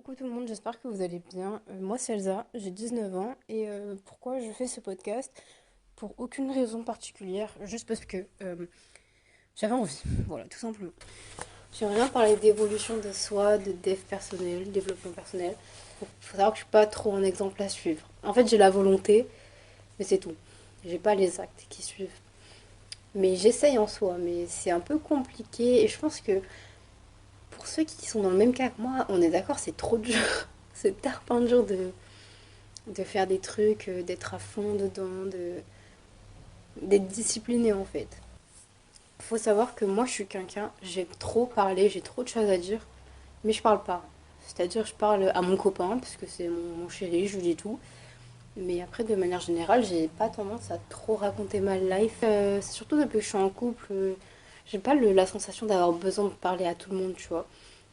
Coucou tout le monde, j'espère que vous allez bien. Moi c'est Elsa, j'ai 19 ans et pourquoi je fais ce podcast? Pour aucune raison particulière, juste parce que j'avais envie, voilà, tout simplement. J'aimerais bien parler d'évolution de soi, de dev personnel, développement personnel. Faut savoir que je suis pas trop un exemple à suivre. En fait j'ai la volonté, mais c'est tout. J'ai pas les actes qui suivent. Mais j'essaye en soi, mais c'est un peu compliqué et je pense que pour ceux qui sont dans le même cas que moi, on est d'accord, c'est trop dur. C'est tellement dur de faire des trucs, d'être à fond dedans, d'être discipliné en fait. Faut savoir que moi je suis quelqu'un, j'aime trop parler, j'ai trop de choses à dire, mais je parle pas. C'est-à-dire je parle à mon copain, parce que c'est mon chéri, je lui dis tout. Mais après de manière générale, j'ai pas tendance à trop raconter ma life. Surtout depuis que je suis en couple, j'ai pas la sensation d'avoir besoin de parler à tout le monde, tu vois.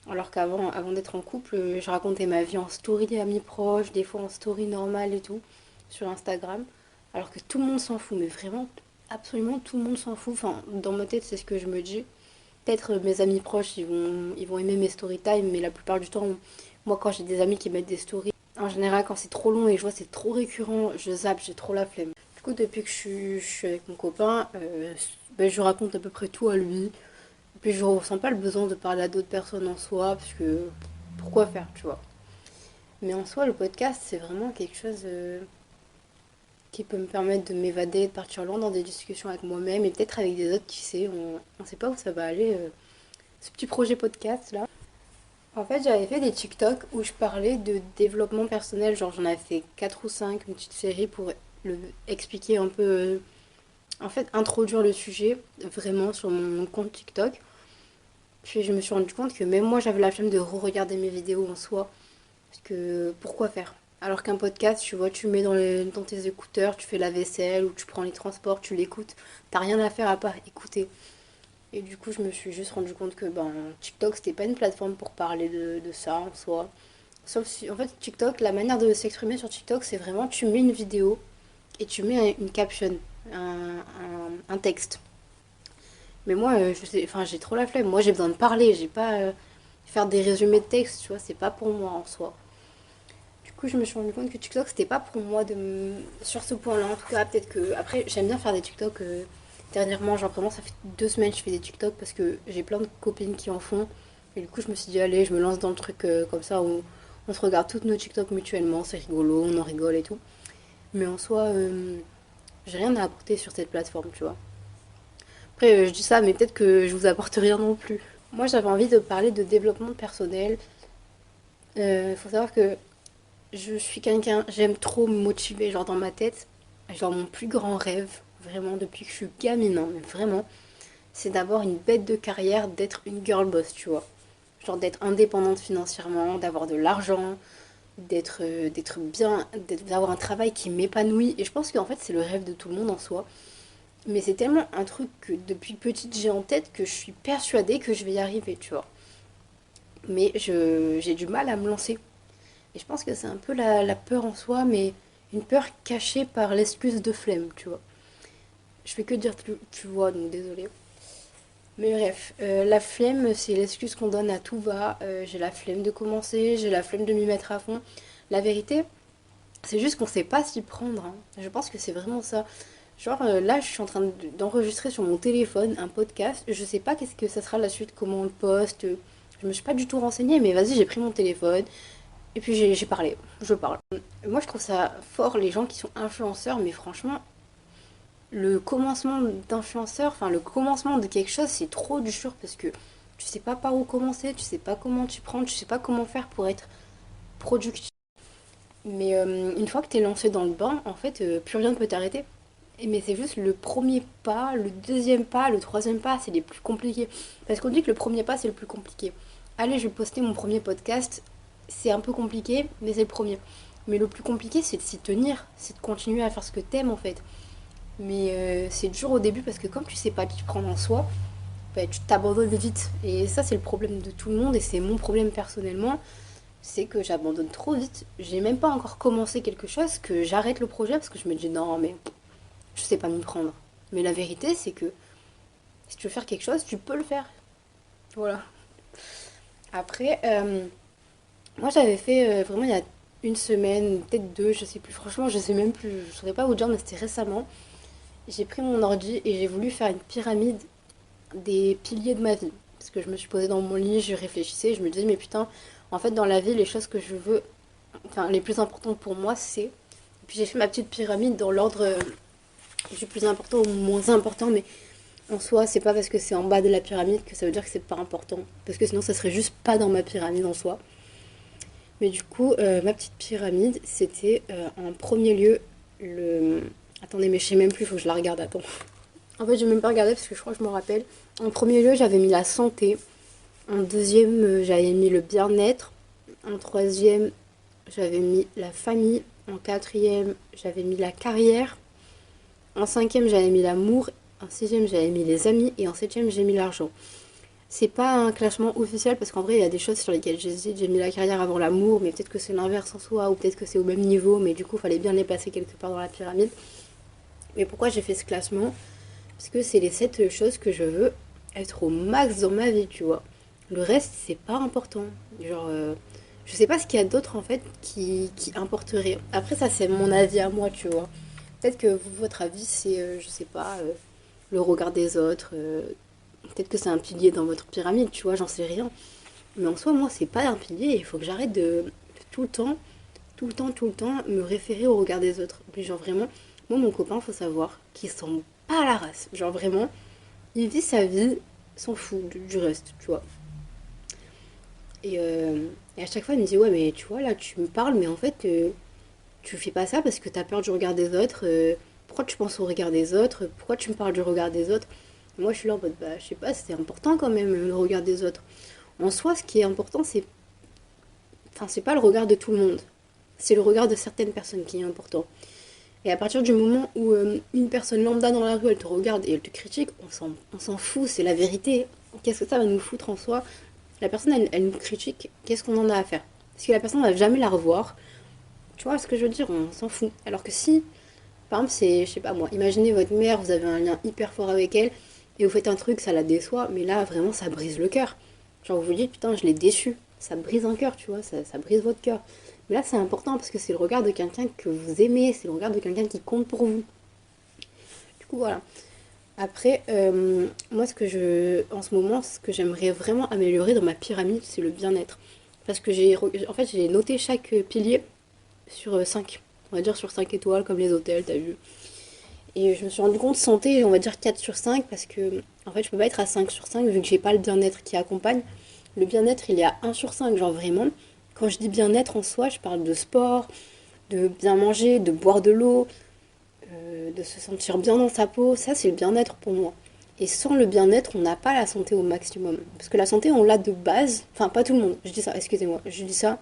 Alors qu'avant avant d'être en couple, je racontais ma vie en story à mes proches, des fois en story normale et tout, sur Instagram. Alors que tout le monde s'en fout, mais vraiment, absolument tout le monde s'en fout. Enfin, dans ma tête, c'est ce que je me dis. Peut-être mes amis proches, ils vont aimer mes story time, mais la plupart du temps, moi, quand j'ai des amis qui mettent des stories, en général, quand c'est trop long et je vois c'est trop récurrent, je zappe, j'ai trop la flemme. Du coup, depuis que je suis avec mon copain, ben, je raconte à peu près tout à lui. Puis je ressens pas le besoin de parler à d'autres personnes en soi, parce que pourquoi faire, tu vois. Mais en soi, le podcast, c'est vraiment quelque chose qui peut me permettre de m'évader, de partir loin dans des discussions avec moi-même et peut-être avec des autres, qui sait, on sait pas où ça va aller, ce petit projet podcast là. En fait, j'avais fait des TikTok où je parlais de développement personnel, genre j'en avais fait 4 ou 5 une petite série pour expliquer un peu, en fait, introduire le sujet vraiment sur mon compte TikTok. Puis je me suis rendu compte que même moi j'avais la flemme de re-regarder mes vidéos en soi. Parce que pourquoi faire? Alors qu'un podcast, tu vois, tu le mets dans tes écouteurs, tu fais la vaisselle ou tu prends les transports, tu l'écoutes. T'as rien à faire à part écouter. Et du coup, je me suis juste rendu compte que ben, TikTok, c'était pas une plateforme pour parler de ça en soi. Sauf si, en fait, TikTok, la manière de s'exprimer sur TikTok, c'est vraiment tu mets une vidéo et tu mets une caption, un texte. Mais moi, je sais, enfin, j'ai trop la flemme. Moi, j'ai besoin de parler. J'ai pas faire des résumés de texte, tu vois. C'est pas pour moi en soi. Du coup, je me suis rendu compte que TikTok, c'était pas pour moi sur ce point-là. En tout cas, peut-être que après, j'aime bien faire des TikTok. Dernièrement, genre vraiment, ça fait 2 semaines que je fais des TikTok parce que j'ai plein de copines qui en font. Et du coup, je me suis dit, allez, je me lance dans le truc comme ça où on se regarde toutes nos TikTok mutuellement. C'est rigolo, on en rigole et tout. Mais en soi, j'ai rien à apporter sur cette plateforme, tu vois. Après, je dis ça, mais peut-être que je vous apporte rien non plus. Moi, j'avais envie de parler de développement personnel. Il faut savoir que je suis quelqu'un, j'aime trop me motiver, genre dans ma tête. Genre mon plus grand rêve, vraiment depuis que je suis gamine, hein, mais vraiment, c'est d'avoir une bête de carrière, d'être une girl boss, tu vois. Genre d'être indépendante financièrement, d'avoir de l'argent, d'être bien, d'avoir un travail qui m'épanouit. Et je pense qu'en fait, c'est le rêve de tout le monde en soi. Mais c'est tellement un truc que depuis petite j'ai en tête que je suis persuadée que je vais y arriver, tu vois. Mais j'ai du mal à me lancer. Et je pense que c'est un peu la peur en soi, mais une peur cachée par l'excuse de flemme, tu vois. Je fais que dire tu vois, donc désolé. Mais bref, la flemme, c'est l'excuse qu'on donne à tout va. J'ai la flemme de commencer, j'ai la flemme de m'y mettre à fond. La vérité, c'est juste qu'on sait pas s'y prendre, hein. Je pense que c'est vraiment ça. Genre là, je suis en train d'enregistrer sur mon téléphone un podcast. Je sais pas qu'est-ce que ça sera la suite, comment on le poste. Je me suis pas du tout renseignée, mais vas-y, j'ai pris mon téléphone. Et puis j'ai parlé, je parle. Moi je trouve ça fort les gens qui sont influenceurs, mais franchement, le commencement d'influenceur, enfin le commencement de quelque chose, c'est trop dur parce que tu sais pas par où commencer, tu sais pas comment t'y prendre, tu sais pas comment faire pour être productif. Mais une fois que t'es lancé dans le bain, en fait, plus rien ne peut t'arrêter. Mais c'est juste le premier pas, le deuxième pas, le troisième pas, c'est les plus compliqués. Parce qu'on dit que le premier pas, c'est le plus compliqué. Allez, je vais poster mon premier podcast. C'est un peu compliqué, mais c'est le premier. Mais le plus compliqué, c'est de s'y tenir. C'est de continuer à faire ce que t'aimes, en fait. Mais c'est dur au début parce que comme tu sais pas t'y prendre en soi, bah, tu t'abandonnes vite. Et ça, c'est le problème de tout le monde et c'est mon problème personnellement. C'est que j'abandonne trop vite. J'ai même pas encore commencé quelque chose que j'arrête le projet parce que je me dis non, mais je sais pas m'y prendre. Mais la vérité, c'est que si tu veux faire quelque chose, tu peux le faire. Voilà. Après, Moi, j'avais fait vraiment il y a une semaine, peut-être deux, je sais plus. Franchement, je sais même plus. Je saurais pas vous dire, mais c'était récemment. J'ai pris mon ordi et j'ai voulu faire une pyramide des piliers de ma vie. Parce que je me suis posée dans mon lit, je réfléchissais, je me disais, mais putain, en fait, dans la vie, les choses que je veux, enfin, les plus importantes pour moi, c'est. Et puis j'ai fait ma petite pyramide dans l'ordre du plus important au moins important, mais en soi, c'est pas parce que c'est en bas de la pyramide que ça veut dire que c'est pas important. Parce que sinon, ça serait juste pas dans ma pyramide en soi. Mais du coup, ma petite pyramide, c'était en premier lieu le. Attendez, mais je sais même plus, il faut que je la regarde, attends. En fait, je vais même pas regarder parce que je crois que je m'en rappelle. En premier lieu, j'avais mis la santé. En deuxième, j'avais mis le bien-être. En troisième, j'avais mis la famille. En quatrième, j'avais mis la carrière. En cinquième, j'avais mis l'amour. En sixième, j'avais mis les amis. Et en septième, j'ai mis l'argent. C'est pas un classement officiel parce qu'en vrai, il y a des choses sur lesquelles j'hésite. J'ai mis la carrière avant l'amour, mais peut-être que c'est l'inverse en soi, ou peut-être que c'est au même niveau, mais du coup, il fallait bien les passer quelque part dans la pyramide. Mais pourquoi j'ai fait ce classement? Parce que c'est les 7 choses que je veux être au max dans ma vie, tu vois. Le reste, c'est pas important. Genre, je sais pas ce qu'il y a d'autre en fait qui importerait. Après, ça, c'est mon avis à moi, tu vois. Peut-être que votre avis, c'est, je sais pas, le regard des autres. Peut-être que c'est un pilier dans votre pyramide, tu vois, j'en sais rien. Mais en soi, moi, c'est pas un pilier. Il faut que j'arrête de tout le temps, tout le temps, tout le temps me référer au regard des autres. Puis genre vraiment, moi, mon copain, faut savoir qu'il s'en pas à la race. Genre vraiment, il vit sa vie, s'en fout du reste, tu vois. Et à chaque fois, il me dit, ouais, mais tu vois, là, tu me parles, mais en fait, tu fais pas ça parce que t'as peur du regard des autres. Pourquoi tu penses au regard des autres? Pourquoi tu me parles du regard des autres? Et moi, je suis là en mode, bah, je sais pas, c'est important quand même, le regard des autres. En soi, ce qui est important, c'est. Enfin, c'est pas le regard de tout le monde. C'est le regard de certaines personnes qui est important. Et à partir du moment où une personne lambda dans la rue, elle te regarde et elle te critique, on s'en fout, c'est la vérité. Qu'est-ce que ça va nous foutre en soi? La personne, elle nous critique, qu'est-ce qu'on en a à faire? Parce que la personne, ne va jamais la revoir. Tu vois ce que je veux dire? On s'en fout. Alors que si, par exemple, c'est, je sais pas moi, imaginez votre mère, vous avez un lien hyper fort avec elle, et vous faites un truc, ça la déçoit, mais là, vraiment, ça brise le cœur. Genre, vous vous dites, putain, je l'ai déçu. Ça brise un cœur, tu vois, ça brise votre cœur. Mais là, c'est important parce que c'est le regard de quelqu'un que vous aimez, c'est le regard de quelqu'un qui compte pour vous. Du coup, voilà. Après, moi, en ce moment, ce que j'aimerais vraiment améliorer dans ma pyramide, c'est le bien-être. Parce que en fait, j'ai noté chaque pilier sur 5. On va dire sur 5 étoiles, comme les hôtels, t'as vu. Et je me suis rendu compte, santé, on va dire 4 sur 5, parce que, en fait, je peux pas être à 5 sur 5 vu que j'ai pas le bien-être qui accompagne. Le bien-être, il est à 1 sur 5, genre vraiment. Quand je dis bien-être en soi, je parle de sport, de bien manger, de boire de l'eau, de se sentir bien dans sa peau. Ça, c'est le bien-être pour moi. Et sans le bien-être, on n'a pas la santé au maximum. Parce que la santé, on l'a de base. Enfin, pas tout le monde. Je dis ça, excusez-moi. Je dis ça.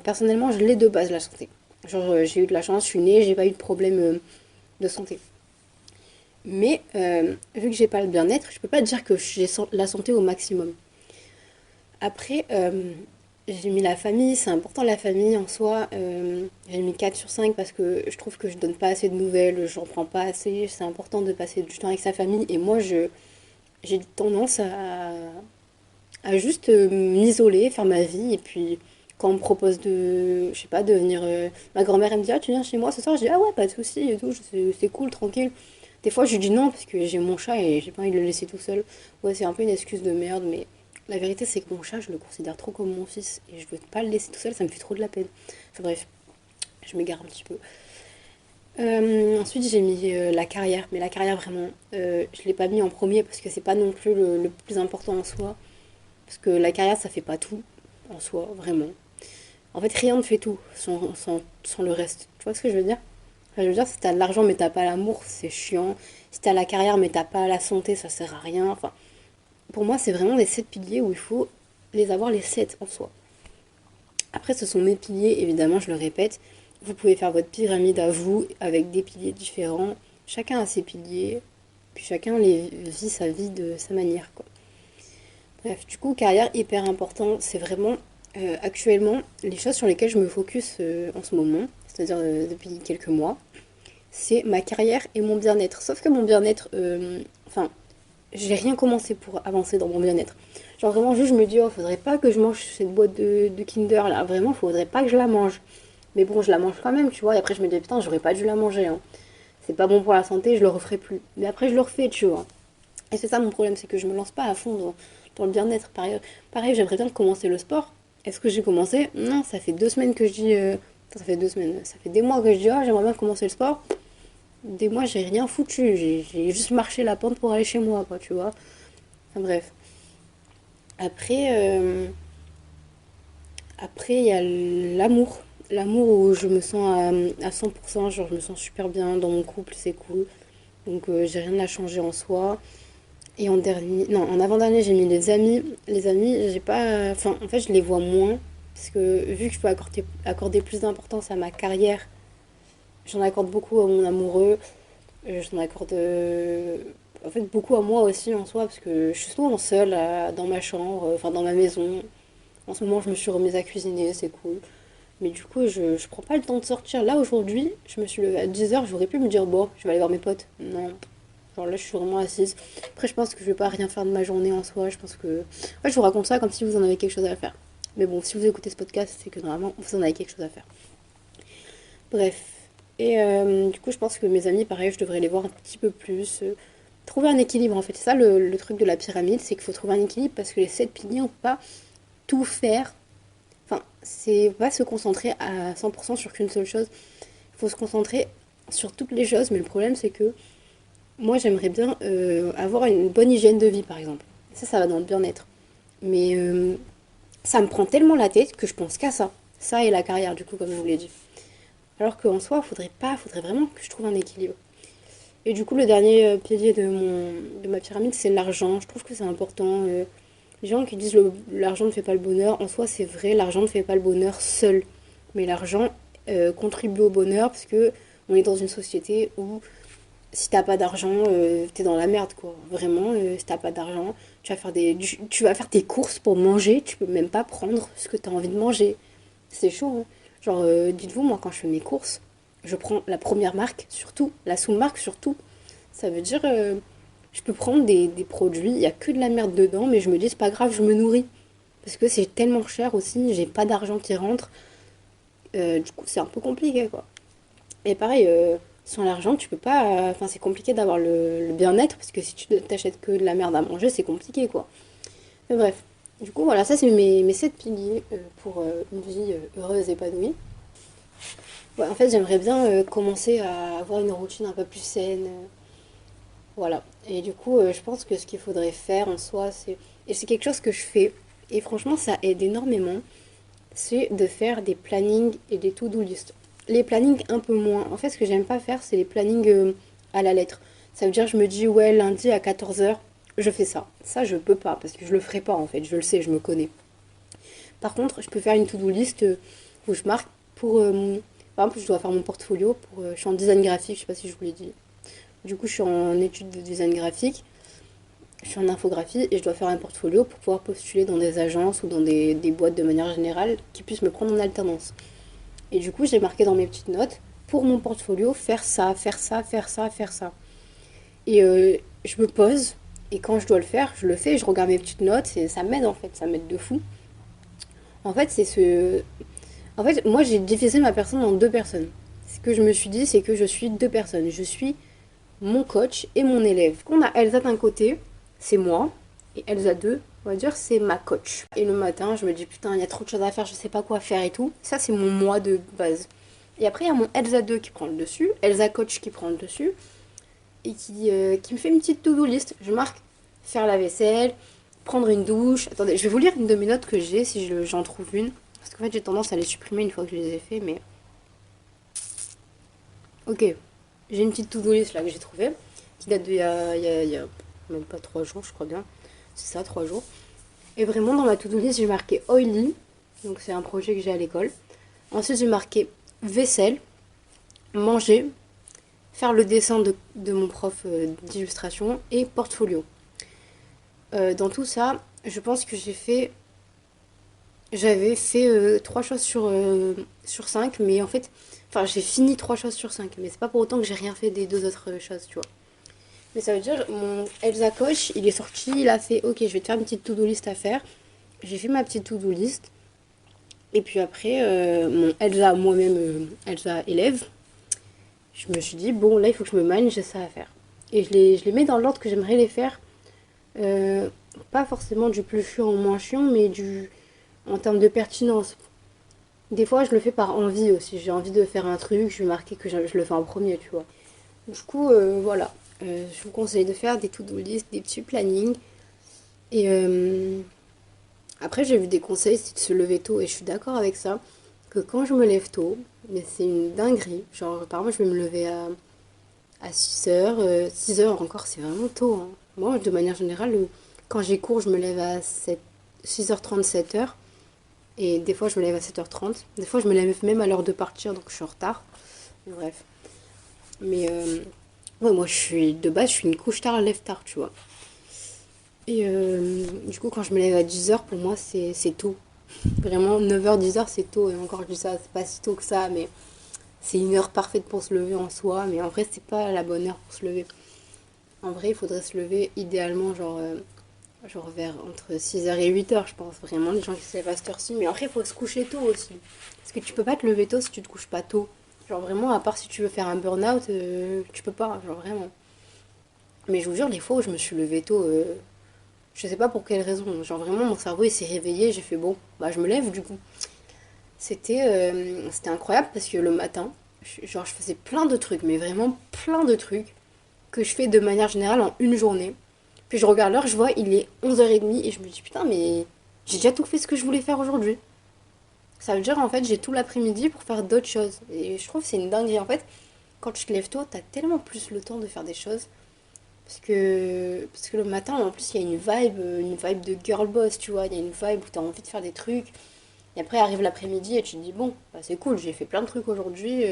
Personnellement, je l'ai de base, la santé. Genre, j'ai eu de la chance, je suis née, j'ai pas eu de problème de santé. Mais vu que j'ai pas le bien-être, je peux pas dire que j'ai la santé au maximum. Après, j'ai mis la famille, c'est important la famille en soi. J'ai mis 4 sur 5 parce que je trouve que je donne pas assez de nouvelles, j'en prends pas assez. C'est important de passer du temps avec sa famille. Et moi, j'ai tendance à juste m'isoler, faire ma vie. Et puis, quand on me propose de, je sais pas, de venir. Ma grand-mère, elle me dit, ah, tu viens chez moi ce soir? Je dis, ah ouais, pas de souci et tout, c'est cool, tranquille. Des fois, je lui dis non parce que j'ai mon chat et j'ai pas envie de le laisser tout seul. Ouais, c'est un peu une excuse de merde, mais la vérité, c'est que mon chat, je le considère trop comme mon fils et je veux pas le laisser tout seul, ça me fait trop de la peine. Enfin bref, je m'égare un petit peu. Ensuite, j'ai mis la carrière, mais la carrière vraiment, je l'ai pas mis en premier parce que c'est pas non plus le plus important en soi. Parce que la carrière, ça fait pas tout en soi, vraiment. En fait, rien ne fait tout sans le reste. Tu vois ce que je veux dire? Enfin, je veux dire, si t'as de l'argent mais t'as pas l'amour, c'est chiant. Si t'as la carrière mais t'as pas la santé, ça sert à rien. Enfin, pour moi, c'est vraiment les 7 piliers où il faut les avoir les 7 en soi. Après, ce sont mes piliers, évidemment, je le répète. Vous pouvez faire votre pyramide à vous avec des piliers différents. Chacun a ses piliers, puis chacun vit sa vie de sa manière, quoi. Bref, du coup, carrière hyper important, c'est vraiment actuellement les choses sur lesquelles je me focus en ce moment, c'est-à-dire depuis quelques mois, c'est ma carrière et mon bien-être. Sauf que mon bien-être, enfin, j'ai rien commencé pour avancer dans mon bien-être. Genre vraiment, juste je me dis, oh, faudrait pas que je mange cette boîte de Kinder là. Vraiment, faudrait pas que je la mange. Mais bon, je la mange quand même, tu vois. Et après, je me dis, putain, j'aurais pas dû la manger, hein. C'est pas bon pour la santé, je le referai plus. Mais après, je le refais, tu vois. Et c'est ça mon problème, c'est que je me lance pas à fond dans le bien-être. Pareil, j'aimerais bien commencer le sport. Est-ce que j'ai commencé? Non, ça fait 2 semaines que je dis. Ça fait 2 semaines, ça fait des mois que je dis, ah, j'aimerais bien commencer le sport. Des mois, j'ai rien foutu. J'ai juste marché la pente pour aller chez moi, quoi, tu vois. Enfin bref. Après, après il y a l'amour. L'amour où je me sens à 100%, genre je me sens super bien dans mon couple, c'est cool. Donc j'ai rien à changer en soi. Et en dernier, non, en avant-dernier, j'ai mis les amis. Les amis, j'ai pas. Enfin, en fait, je les vois moins. Parce que vu que je peux accorder plus d'importance à ma carrière, j'en accorde beaucoup à mon amoureux. J'en accorde en fait beaucoup à moi aussi en soi. Parce que je suis souvent seule dans ma chambre, enfin dans ma maison. En ce moment, je me suis remise à cuisiner, c'est cool. Mais du coup, je prends pas le temps de sortir. Là, aujourd'hui, je me suis levée à 10h, j'aurais pu me dire, bon, je vais aller voir mes potes. Non. Genre là, je suis vraiment assise. Après, je pense que je vais pas rien faire de ma journée en soi. Je pense que. Ouais, je vous raconte ça comme si vous en avez quelque chose à faire. Mais bon, si vous écoutez ce podcast, c'est que normalement, vous en avez quelque chose à faire. Bref. Et du coup, je pense que mes amis, pareil, je devrais les voir un petit peu plus. Trouver un équilibre en fait. C'est ça le truc de la pyramide, c'est qu'il faut trouver un équilibre parce que les 7 piliers, on peut pas tout faire. Enfin, c'est pas se concentrer à 100% sur qu'une seule chose. Il faut se concentrer sur toutes les choses, mais le problème, c'est que moi, j'aimerais bien avoir une bonne hygiène de vie, par exemple. Ça va dans le bien-être. Mais ça me prend tellement la tête que je pense qu'à ça. Ça et la carrière, du coup, comme je vous l'ai dit. Alors qu'en soi, faudrait vraiment que je trouve un équilibre. Et du coup, le dernier pilier de ma pyramide, c'est l'argent. Je trouve que c'est important. Les gens qui disent l'argent ne fait pas le bonheur, en soi, c'est vrai, l'argent ne fait pas le bonheur seul. Mais l'argent contribue au bonheur parce que on est dans une société où si t'as pas d'argent, t'es dans la merde, quoi. Vraiment, si t'as pas d'argent, tu vas faire tes courses pour manger, tu peux même pas prendre ce que t'as envie de manger. C'est chaud, hein. Genre, dites-vous, moi, quand je fais mes courses, je prends la première marque, surtout, la sous-marque, surtout. Ça veut dire, je peux prendre des produits, il y a que de la merde dedans, mais je me dis, c'est pas grave, je me nourris. Parce que c'est tellement cher aussi, j'ai pas d'argent qui rentre. Du coup, c'est un peu compliqué, quoi. Et pareil, sans l'argent, tu peux pas. Enfin, c'est compliqué d'avoir le bien-être parce que si tu t'achètes que de la merde à manger, c'est compliqué quoi. Mais bref, du coup, voilà, ça c'est mes 7 piliers pour une vie heureuse, épanouie. Ouais, en fait, j'aimerais bien commencer à avoir une routine un peu plus saine. Voilà. Et du coup, je pense que ce qu'il faudrait faire en soi, c'est. Et c'est quelque chose que je fais. Et franchement, ça aide énormément. C'est de faire des plannings et des to-do list. Les plannings un peu moins. En fait, ce que j'aime pas faire, c'est les plannings à la lettre. Ça veut dire, je me dis, ouais, lundi à 14h, je fais ça. Ça, je peux pas, parce que je le ferai pas, en fait. Je le sais, je me connais. Par contre, je peux faire une to-do list où je marque pour... par exemple, je dois faire mon portfolio. Je suis en design graphique, je sais pas si je vous l'ai dit. Du coup, je suis en études de design graphique. Je suis en infographie et je dois faire un portfolio pour pouvoir postuler dans des agences ou dans des boîtes de manière générale qui puissent me prendre en alternance. Et du coup, j'ai marqué dans mes petites notes, pour mon portfolio, faire ça, faire ça, faire ça, faire ça. Et je me pose, et quand je dois le faire, je le fais, je regarde mes petites notes, et ça m'aide en fait, ça m'aide de fou. En fait, c'est ce... En fait, moi, j'ai divisé ma personne en deux personnes. Ce que je me suis dit, c'est que je suis deux personnes. Je suis mon coach et mon élève. On a Elsa d'un côté, c'est moi, et Elsa 2, on va dire, c'est ma coach. Et le matin, je me dis, putain, il y a trop de choses à faire, je sais pas quoi faire et tout. Ça, c'est mon moi de base. Et après, il y a mon Elsa 2 qui prend le dessus, Elsa coach qui prend le dessus, et qui me fait une petite to-do list. Je marque faire la vaisselle, prendre une douche. Attendez, je vais vous lire une de mes notes que j'ai si j'en trouve une. Parce qu'en fait, j'ai tendance à les supprimer une fois que je les ai fait, mais. Ok, j'ai une petite to-do list là que j'ai trouvée, qui date d'il y a même pas 3 jours, je crois bien. C'est ça, 3 jours. Et vraiment, dans ma to-do list, j'ai marqué oily. Donc, c'est un projet que j'ai à l'école. Ensuite, j'ai marqué vaisselle, manger, faire le dessin de mon prof d'illustration et portfolio. Dans tout ça, je pense que j'avais fait 3 choses sur 5, mais en fait, enfin, j'ai fini 3 choses sur 5, mais c'est pas pour autant que j'ai rien fait des deux autres choses, tu vois. Mais ça veut dire, mon Elsa Coach, il est sorti, il a fait, ok, je vais te faire une petite to-do list à faire. J'ai fait ma petite to-do list. Et puis après, mon Elsa, moi-même, Elsa élève, je me suis dit, bon, là, il faut que je me manie, j'ai ça à faire. Et je les mets dans l'ordre que j'aimerais les faire. Euh, Pas forcément du plus chiant au moins chiant, mais en termes de pertinence. Des fois, je le fais par envie aussi. J'ai envie de faire un truc, je vais marquer que je le fais en premier, tu vois. Du coup, voilà. Je vous conseille de faire des to-do list, des petits plannings. Et après, j'ai vu des conseils, c'est de se lever tôt. Et je suis d'accord avec ça. Que quand je me lève tôt, mais c'est une dinguerie. Genre, par exemple, je vais me lever à 6 heures. 6 heures encore, c'est vraiment tôt, hein. Moi, de manière générale, quand j'ai cours, je me lève à 6h30, 7h. Et des fois, je me lève à 7h30. Des fois, je me lève même à l'heure de partir, donc je suis en retard. Bref. Mais ouais, moi, de base, je suis une couche tard, lève tard, tu vois. Et du coup, quand je me lève à 10h, pour moi, c'est tôt. Vraiment, 9h, 10h, c'est tôt. Et encore, je dis ça, c'est pas si tôt que ça, mais c'est une heure parfaite pour se lever en soi. Mais en vrai, c'est pas la bonne heure pour se lever. En vrai, il faudrait se lever idéalement, genre vers entre 6h et 8h, je pense. Vraiment, les gens qui se lèvent à cette heure-ci. Mais après, il faut se coucher tôt aussi. Parce que tu peux pas te lever tôt si tu te couches pas tôt. Genre vraiment, à part si tu veux faire un burn-out, tu peux pas, genre vraiment. Mais je vous jure, les fois où je me suis levée tôt, je sais pas pour quelle raison. Genre vraiment, mon cerveau il s'est réveillé, j'ai fait bon, bah je me lève du coup. C'était incroyable parce que le matin, genre je faisais plein de trucs, mais vraiment plein de trucs que je fais de manière générale en une journée. Puis je regarde l'heure, je vois, il est 11h30 et je me dis putain, mais j'ai déjà tout fait ce que je voulais faire aujourd'hui. Ça veut dire en fait, j'ai tout l'après-midi pour faire d'autres choses. Et je trouve que c'est une dinguerie. En fait, quand tu te lèves tôt, t'as tellement plus le temps de faire des choses. Parce que le matin, en plus, il y a une vibe de girl boss, tu vois. Il y a une vibe où t'as envie de faire des trucs. Et après arrive l'après-midi et tu te dis, bon, bah, c'est cool, j'ai fait plein de trucs aujourd'hui.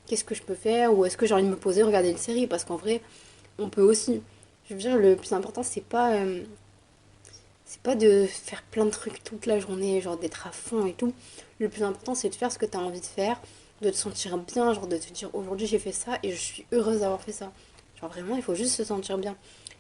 Qu'est-ce que je peux faire? Ou est-ce que j'ai envie de me poser, regarder une série? Parce qu'en vrai, on peut aussi. Je veux dire, le plus important, c'est pas de faire plein de trucs toute la journée, genre d'être à fond et tout. Le plus important, c'est de faire ce que tu as envie de faire, de te sentir bien, genre de te dire aujourd'hui j'ai fait ça et je suis heureuse d'avoir fait ça. Genre vraiment, il faut juste se sentir bien.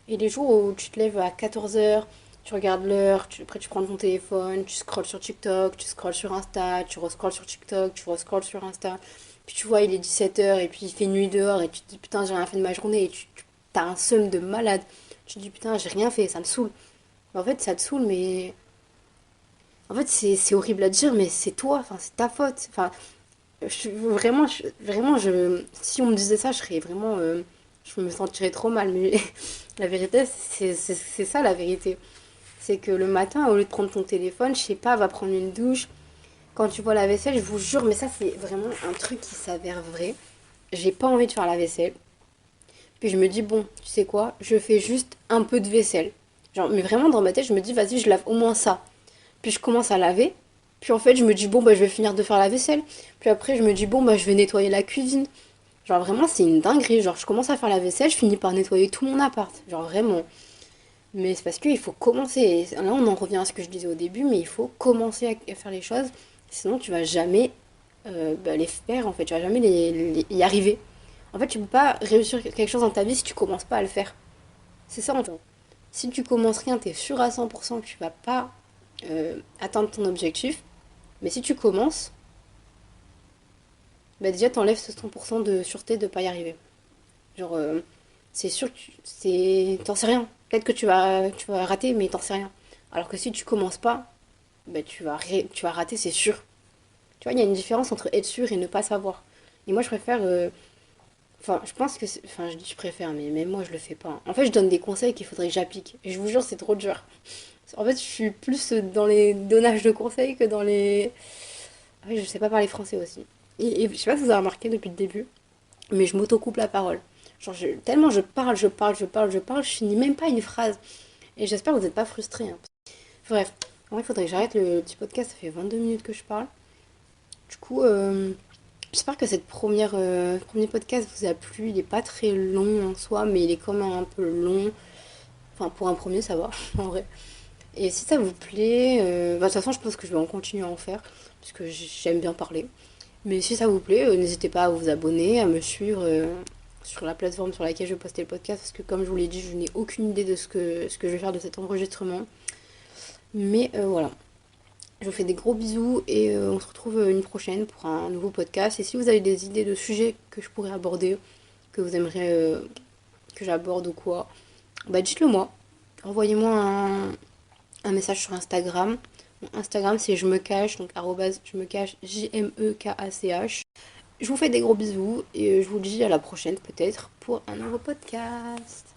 Et les jours où tu te lèves à 14h, tu regardes l'heure, après tu prends ton téléphone, tu scrolles sur TikTok, tu scrolles sur Insta, tu rescrolles sur TikTok, tu rescrolles sur Insta, puis tu vois il est 17h et puis il fait nuit dehors et tu te dis putain j'ai rien fait de ma journée et t'as un seum de malade. Tu te dis putain j'ai rien fait, ça me saoule. En fait, ça te saoule, mais en fait, c'est horrible à dire, mais c'est toi, enfin, c'est ta faute. Enfin, vraiment, si on me disait ça, je serais vraiment, je me sentirais trop mal. Mais la vérité, c'est ça la vérité. C'est que le matin, au lieu de prendre ton téléphone, je sais pas, va prendre une douche. Quand tu vois la vaisselle, je vous jure, mais ça, c'est vraiment un truc qui s'avère vrai. J'ai pas envie de faire la vaisselle. Puis je me dis, bon, tu sais quoi, je fais juste un peu de vaisselle. Genre, mais vraiment, dans ma tête, je me dis, vas-y, je lave au moins ça. Puis je commence à laver. Puis en fait, je me dis, bon, bah, je vais finir de faire la vaisselle. Puis après, je me dis, bon, bah, je vais nettoyer la cuisine. Genre, vraiment, c'est une dinguerie. Genre, je commence à faire la vaisselle, je finis par nettoyer tout mon appart. Genre, vraiment. Mais c'est parce qu'il faut commencer. Là, on en revient à ce que je disais au début, mais il faut commencer à faire les choses. Sinon, tu vas jamais bah, les faire, en fait. Tu vas jamais y arriver. En fait, tu peux pas réussir quelque chose dans ta vie si tu commences pas à le faire. C'est ça, en fait. Si tu commences rien, tu es sûr à 100% que tu vas pas atteindre ton objectif. Mais si tu commences, bah déjà t'enlèves ce 100% de sûreté de pas y arriver. Genre, c'est sûr que t'en sais rien. Peut-être que tu vas rater, mais t'en sais rien. Alors que si tu commences pas, bah tu vas rater, c'est sûr. Tu vois, il y a une différence entre être sûr et ne pas savoir. Et moi, je préfère. Enfin, je pense que. Enfin, je dis je préfère, mais même moi, je le fais pas, hein. En fait, je donne des conseils qu'il faudrait que j'applique. Et je vous jure, c'est trop dur. En fait, je suis plus dans les donnages de conseils que dans les. Ah oui, je sais pas parler français aussi. Et je sais pas si vous avez remarqué depuis le début, mais je m'auto-coupe la parole. Genre, tellement je parle, je parle, je parle, je parle, je finis même pas une phrase. Et j'espère que vous n'êtes pas frustrés, hein. Bref, en vrai, il faudrait que j'arrête le petit podcast, ça fait 22 minutes que je parle. Du coup, j'espère que cette premier podcast vous a plu. Il est pas très long en soi, mais il est quand même un peu long. Enfin, pour un premier, ça va, en vrai. Et si ça vous plaît, bah, de toute façon, je pense que je vais en continuer à en faire, parce que j'aime bien parler. Mais si ça vous plaît, n'hésitez pas à vous abonner, à me suivre sur la plateforme sur laquelle je vais poster le podcast, parce que comme je vous l'ai dit, je n'ai aucune idée de ce que je vais faire de cet enregistrement. Mais voilà. Je vous fais des gros bisous et on se retrouve une prochaine pour un nouveau podcast. Et si vous avez des idées de sujets que je pourrais aborder, que vous aimeriez que j'aborde ou quoi, bah dites-le moi. Envoyez-moi un message sur Instagram. Mon Instagram c'est je me cache, donc arrobase je me cache, JMEKACH. Je vous fais des gros bisous et je vous dis à la prochaine peut-être pour un nouveau podcast.